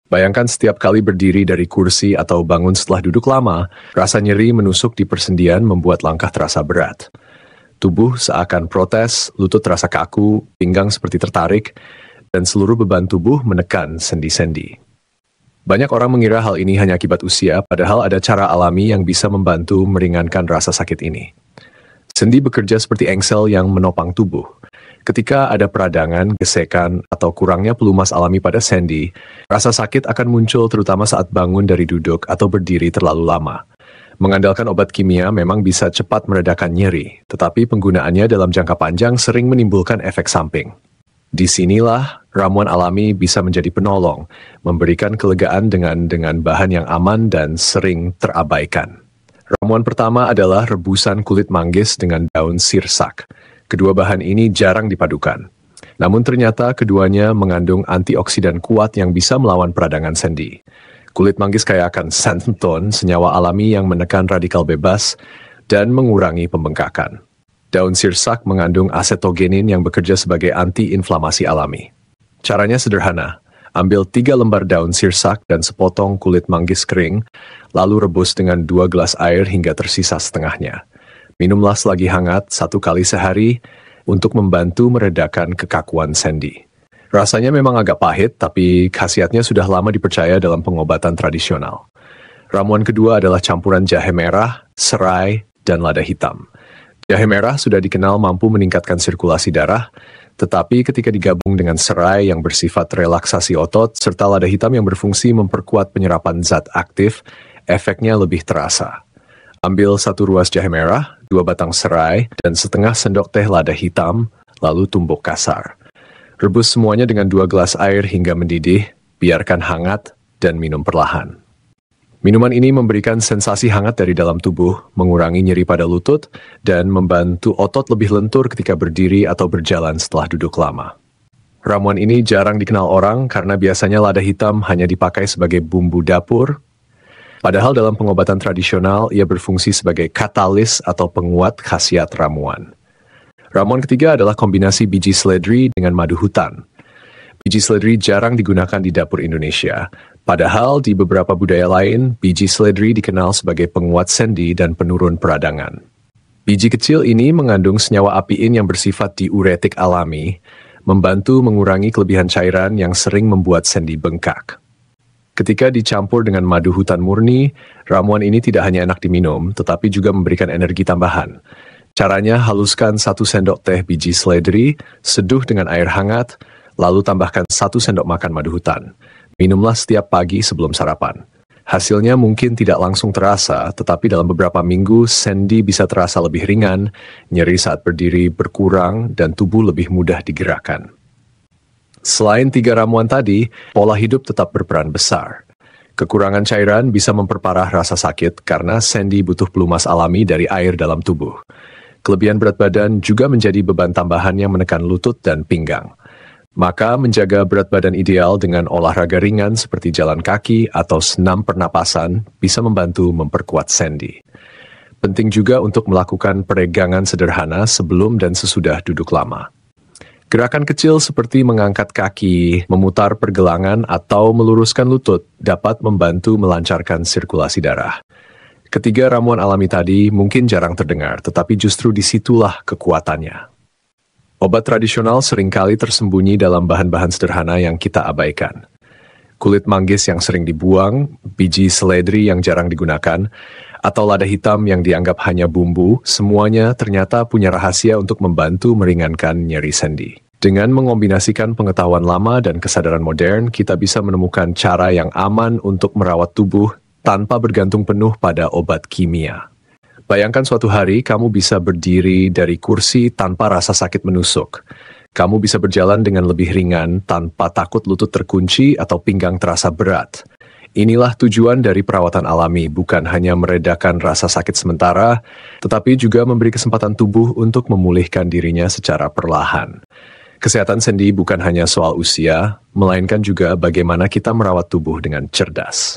Bayangkan setiap kali berdiri dari kursi atau bangun setelah duduk lama, rasa nyeri menusuk di persendian membuat langkah terasa berat. Tubuh seakan protes, lutut terasa kaku, pinggang seperti tertarik, dan seluruh beban tubuh menekan sendi-sendi. Banyak orang mengira hal ini hanya akibat usia, padahal ada cara alami yang bisa membantu meringankan rasa sakit ini. Sendi bekerja seperti engsel yang menopang tubuh. Ketika ada peradangan, gesekan, atau kurangnya pelumas alami pada sendi, rasa sakit akan muncul terutama saat bangun dari duduk atau berdiri terlalu lama. Mengandalkan obat kimia memang bisa cepat meredakan nyeri, tetapi penggunaannya dalam jangka panjang sering menimbulkan efek samping. Disinilah ramuan alami bisa menjadi penolong, memberikan kelegaan dengan bahan yang aman dan sering terabaikan. Ramuan pertama adalah rebusan kulit manggis dengan daun sirsak. Kedua bahan ini jarang dipadukan. Namun ternyata keduanya mengandung antioksidan kuat yang bisa melawan peradangan sendi. Kulit manggis kaya akan xanthan, senyawa alami yang menekan radikal bebas dan mengurangi pembengkakan. Daun sirsak mengandung acetogenin yang bekerja sebagai anti-inflamasi alami. Caranya sederhana, ambil 3 lembar daun sirsak dan sepotong kulit manggis kering, lalu rebus dengan 2 gelas air hingga tersisa setengahnya. Minumlah selagi hangat 1 kali sehari untuk membantu meredakan kekakuan sendi. Rasanya memang agak pahit, tapi khasiatnya sudah lama dipercaya dalam pengobatan tradisional. Ramuan kedua adalah campuran jahe merah, serai, dan lada hitam. Jahe merah sudah dikenal mampu meningkatkan sirkulasi darah, tetapi ketika digabung dengan serai yang bersifat relaksasi otot, serta lada hitam yang berfungsi memperkuat penyerapan zat aktif, efeknya lebih terasa. Ambil 1 ruas jahe merah, 2 batang serai, dan setengah sendok teh lada hitam, lalu tumbuk kasar. Rebus semuanya dengan 2 gelas air hingga mendidih, biarkan hangat, dan minum perlahan. Minuman ini memberikan sensasi hangat dari dalam tubuh, mengurangi nyeri pada lutut, dan membantu otot lebih lentur ketika berdiri atau berjalan setelah duduk lama. Ramuan ini jarang dikenal orang karena biasanya lada hitam hanya dipakai sebagai bumbu dapur, padahal dalam pengobatan tradisional ia berfungsi sebagai katalis atau penguat khasiat ramuan. Ramuan ketiga adalah kombinasi biji seledri dengan madu hutan. Biji seledri jarang digunakan di dapur Indonesia, padahal di beberapa budaya lain, biji seledri dikenal sebagai penguat sendi dan penurun peradangan. Biji kecil ini mengandung senyawa apiin yang bersifat diuretik alami, membantu mengurangi kelebihan cairan yang sering membuat sendi bengkak. Ketika dicampur dengan madu hutan murni, ramuan ini tidak hanya enak diminum, tetapi juga memberikan energi tambahan. Caranya, haluskan 1 sendok teh biji seledri, seduh dengan air hangat, lalu tambahkan 1 sendok makan madu hutan. Minumlah setiap pagi sebelum sarapan. Hasilnya mungkin tidak langsung terasa, tetapi dalam beberapa minggu, sendi bisa terasa lebih ringan, nyeri saat berdiri berkurang, dan tubuh lebih mudah digerakkan. Selain 3 ramuan tadi, pola hidup tetap berperan besar. Kekurangan cairan bisa memperparah rasa sakit karena sendi butuh pelumas alami dari air dalam tubuh. Kelebihan berat badan juga menjadi beban tambahan yang menekan lutut dan pinggang. Maka menjaga berat badan ideal dengan olahraga ringan seperti jalan kaki atau senam pernapasan bisa membantu memperkuat sendi. Penting juga untuk melakukan peregangan sederhana sebelum dan sesudah duduk lama. Gerakan kecil seperti mengangkat kaki, memutar pergelangan, atau meluruskan lutut dapat membantu melancarkan sirkulasi darah. Ketiga ramuan alami tadi mungkin jarang terdengar, tetapi justru disitulah kekuatannya. Obat tradisional seringkali tersembunyi dalam bahan-bahan sederhana yang kita abaikan. Kulit manggis yang sering dibuang, biji seledri yang jarang digunakan, atau lada hitam yang dianggap hanya bumbu, semuanya ternyata punya rahasia untuk membantu meringankan nyeri sendi. Dengan mengombinasikan pengetahuan lama dan kesadaran modern, kita bisa menemukan cara yang aman untuk merawat tubuh tanpa bergantung penuh pada obat kimia. Bayangkan suatu hari kamu bisa berdiri dari kursi tanpa rasa sakit menusuk. Kamu bisa berjalan dengan lebih ringan tanpa takut lutut terkunci atau pinggang terasa berat. Inilah tujuan dari perawatan alami, bukan hanya meredakan rasa sakit sementara, tetapi juga memberi kesempatan tubuh untuk memulihkan dirinya secara perlahan. Kesehatan sendi bukan hanya soal usia, melainkan juga bagaimana kita merawat tubuh dengan cerdas.